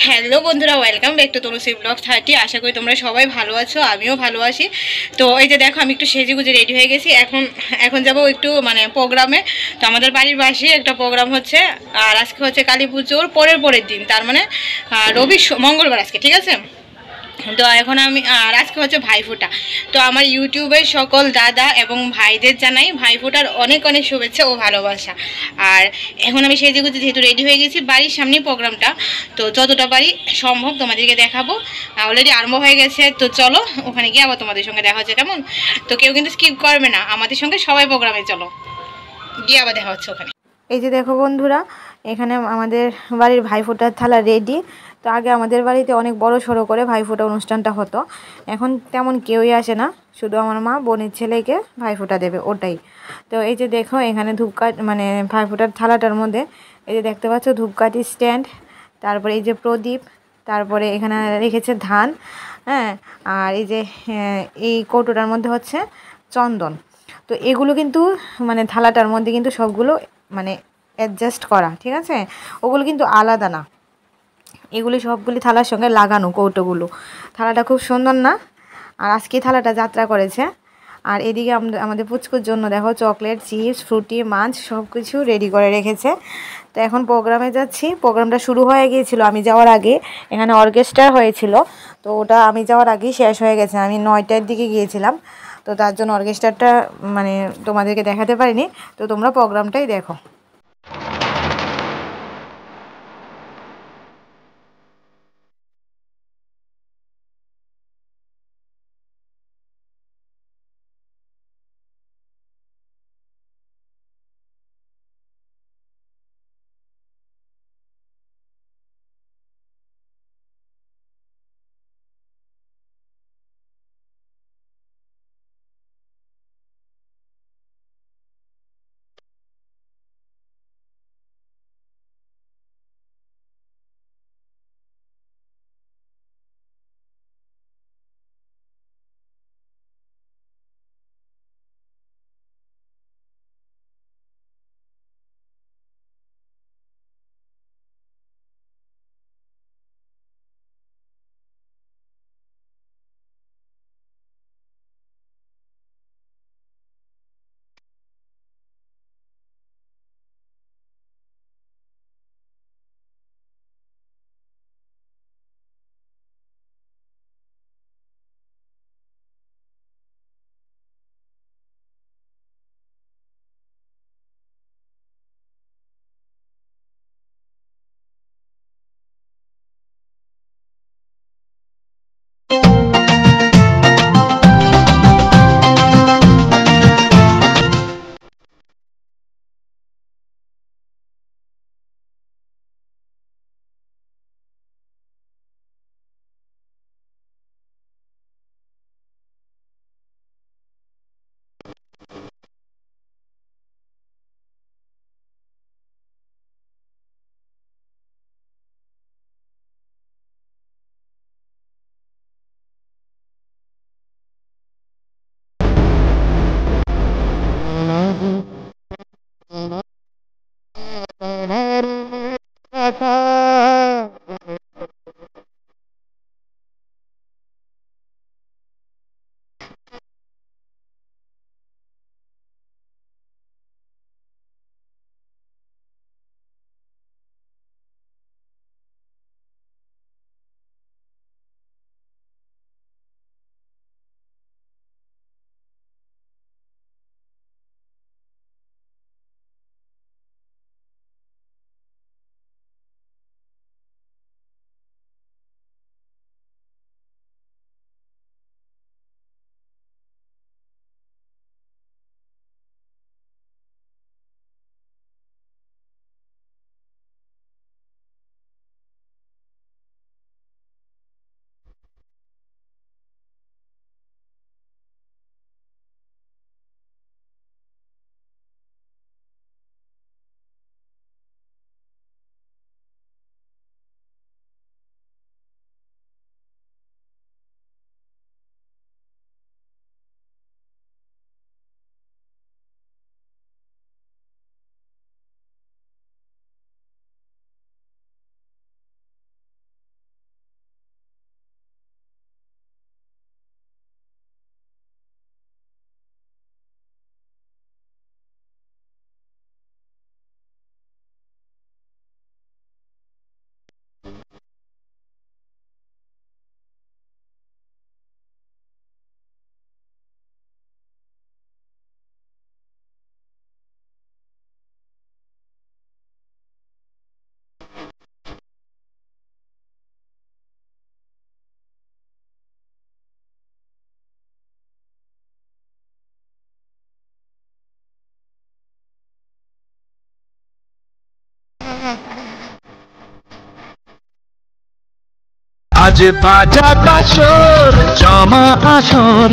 Hello বন্ধুরা, welcome back to Tanushree blog 30। আশা করি তোমরা সবাই ভালো আছো, আমিও ভালো আছি। তো এই যে দেখো, আমি একটু সেজে গুজে রেডি হয়ে গেছি। এখন এখন যাবো একটু প্রোগ্রামে। তো আমাদের বাড়ির পাশে একটা প্রোগ্রাম হচ্ছে। আর আজকে হচ্ছে কালী পুজোর পরের দিন, তার মানে মঙ্গলবার আজকে, ঠিক আছে। তো এখন আর আজকে হচ্ছে ভাইফোঁটা। তো আমার ইউটিউবের সকল দাদা এবং ভাইদের জানাই ভাইফোঁটার অনেক অনেক শুভেচ্ছা ও ভালোবাসা। আর এখন আমি সেই যেগুলো যেহেতু রেডি হয়ে গেছি, বাড়ির সামনেই প্রোগ্রামটা। তো যতটা পারি সম্ভব তোমাদেরকে দেখাবো। অলরেডি আরম্ভ হয়ে গেছে, তো চলো ওখানে গিয়ে আবার তোমাদের সঙ্গে দেখা হচ্ছে, কেমন? তো কেউ কিন্তু স্কিপ করবে না, আমাদের সঙ্গে সবাই প্রোগ্রামে চলো, গিয়ে আবার দেখা হচ্ছে ওখানে। এই যে দেখো বন্ধুরা, এখানে আমাদের বাড়ির ভাইফোঁটার থালা রেডি। তো আগে আমাদের বাড়িতে অনেক বড় সড়ো করে ভাইফোঁটা অনুষ্ঠানটা হতো। এখন তেমন কেউই আসে না, শুধু আমার মা বোনের ছেলেকে ভাইফোঁটা দেবে, ওটাই। তো এই যে দেখো, এখানে ধূপকাঠি ভাইফোঁটার থালাটার মধ্যে এই যে দেখতে পাচ্ছ ধূপকাঠি স্ট্যান্ড, তারপরে এই যে প্রদীপ, তারপরে এখানে রেখেছে ধান, হ্যাঁ। আর এই যে এই কৌটোটার মধ্যে হচ্ছে চন্দন। তো এগুলো কিন্তু থালাটার মধ্যে কিন্তু সবগুলো মানে অ্যাডজাস্ট করা, ঠিক আছে। ওগুলো কিন্তু আলাদা না, এগুলি সবগুলি থালার সঙ্গে লাগানো কৌটোগুলো। থালাটা খুব সুন্দর না? আর আজকে থালাটা যাত্রা করেছে। আর এদিকে আমাদের পুচকুর জন্য দেখো চকলেট, চিপস, ফ্রুটি, মাছ সব কিছু রেডি করে রেখেছে। তো এখন প্রোগ্রামে যাচ্ছি। প্রোগ্রামটা শুরু হয়ে গিয়েছিল আমি যাওয়ার আগে। এখানে অর্কেস্ট্রা হয়েছিল, তো ওটা আমি যাওয়ার আগেই শেষ হয়ে গেছে। আমি 9টার দিকে গিয়েছিলাম, তো তার জন্য অর্কেস্ট্রাটা তোমাদেরকে দেখাতে পারিনি। তো তোমরা প্রোগ্রামটাই দেখো। আজ বাজা কাসর জমা আসর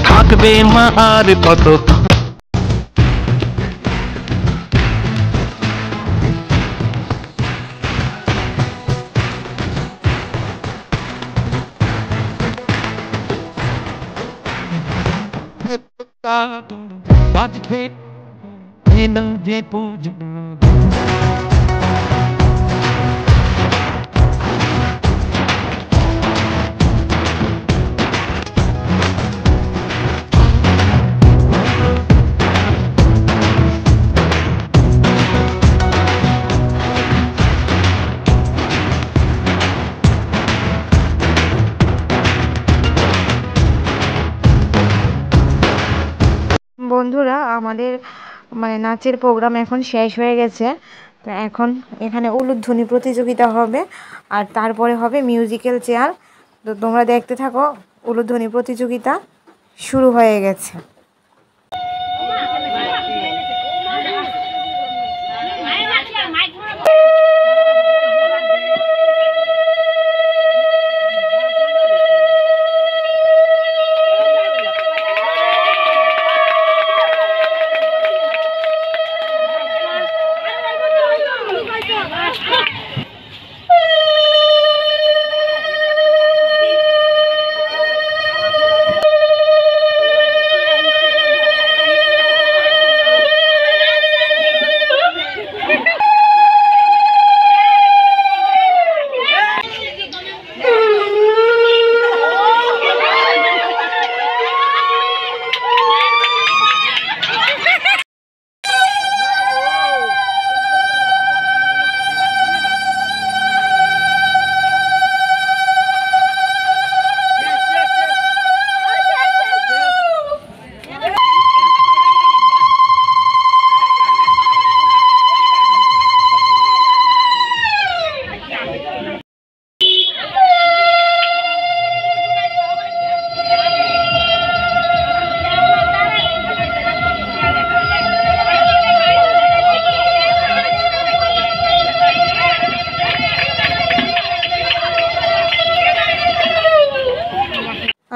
থাকবে মা আর কত বাজবে এলো যে পুজো বন্ধুরা আমাদের মানে নাচের প্রোগ্রাম এখন শেষ হয়ে গেছে। তো এখন এখানে উলুধ্বনি প্রতিযোগিতা হবে আর তারপরে হবে মিউজিক্যাল চেয়ার। তো তোমরা দেখতে থাকো, উলুধ্বনি প্রতিযোগিতা শুরু হয়ে গেছে।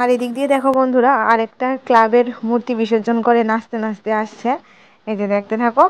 আর এদিক দিয়ে দেখো বন্ধুরা, আরেকটা ক্লাবের মূর্তি বিসর্জন করে নাচতে নাচতে আসছে। এই যে দেখতে থাকো।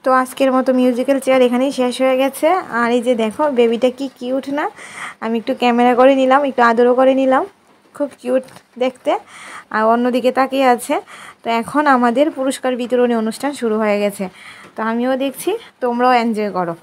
তো আজকের মতো মিউজিক্যাল চেয়ার এখানেই শেষ হয়ে গেছে। আর এই যে দেখো বেবিটা কি কিউট না, আমি একটু ক্যামেরা করে নিলাম, একটু আদরও করে নিলাম, খুব কিউট দেখতে। আর অন্যদিকে তাকিয়ে আছে। তো এখন আমাদের পুরস্কার বিতরণী অনুষ্ঠান শুরু হয়ে গেছে, তো আমিও দেখছি, তোমরাও এনজয় করো।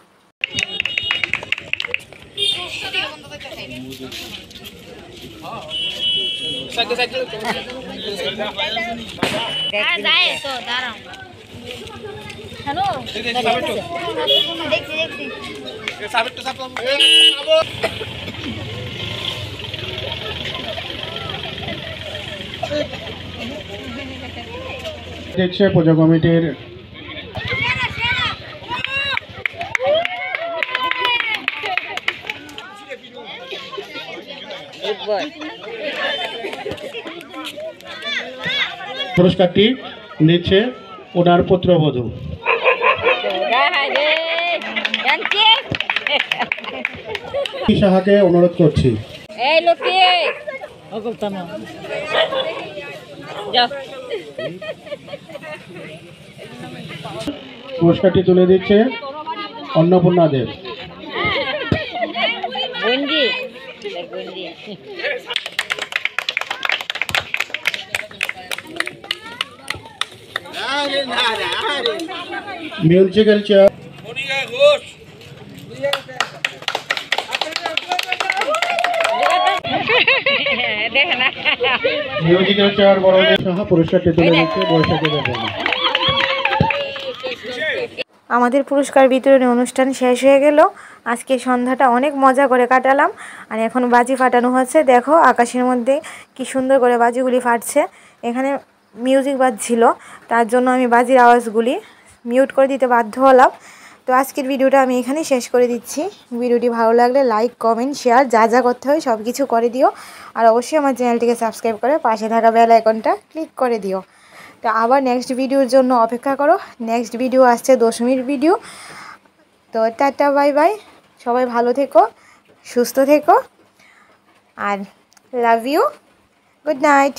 দেখছে পূজা কমিটির পুরস্কারটি নিচ্ছে ওনার পুত্রবধূ। সাহাকে অনুরোধ করছি। পুরস্কারটি তুলে দিচ্ছে অন্নপূর্ণা দেব। মিউজিক্যাল চেয়ার মিউজিক্যাল চেয়ার বড়দের সহ পুরস্কারটি তুলে দিচ্ছে বৈশাখী দেব। আমাদের পুরস্কার বিতরণী অনুষ্ঠান শেষ হয়ে গেল। আজকে সন্ধ্যাটা অনেক মজা করে কাটালাম। আর এখন বাজি ফাটানো হচ্ছে, দেখো আকাশের মধ্যে কি সুন্দর করে বাজিগুলি ফাটছে। এখানে মিউজিক বাজছিল, তার জন্য আমি বাজির আওয়াজগুলি মিউট করে দিতে বাধ্য হলাম। তো আজকের ভিডিওটা আমি এখানেই শেষ করে দিচ্ছি। ভিডিওটি ভালো লাগলে লাইক, কমেন্ট, শেয়ার যা যা করতে হয় সব কিছু করে দিও। আর অবশ্যই আমার চ্যানেলটিকে সাবস্ক্রাইব করে পাশে থাকা বেল আইকনটা ক্লিক করে দিও। তো আবার নেক্সট ভিডিওর জন্য অপেক্ষা করো। নেক্সট ভিডিও আসছে দশমীর ভিডিও। তো টাটা, বাই বাই, সবাই ভালো থেকো, সুস্থ থেকো, আর লাভ ইউ, গুড নাইট।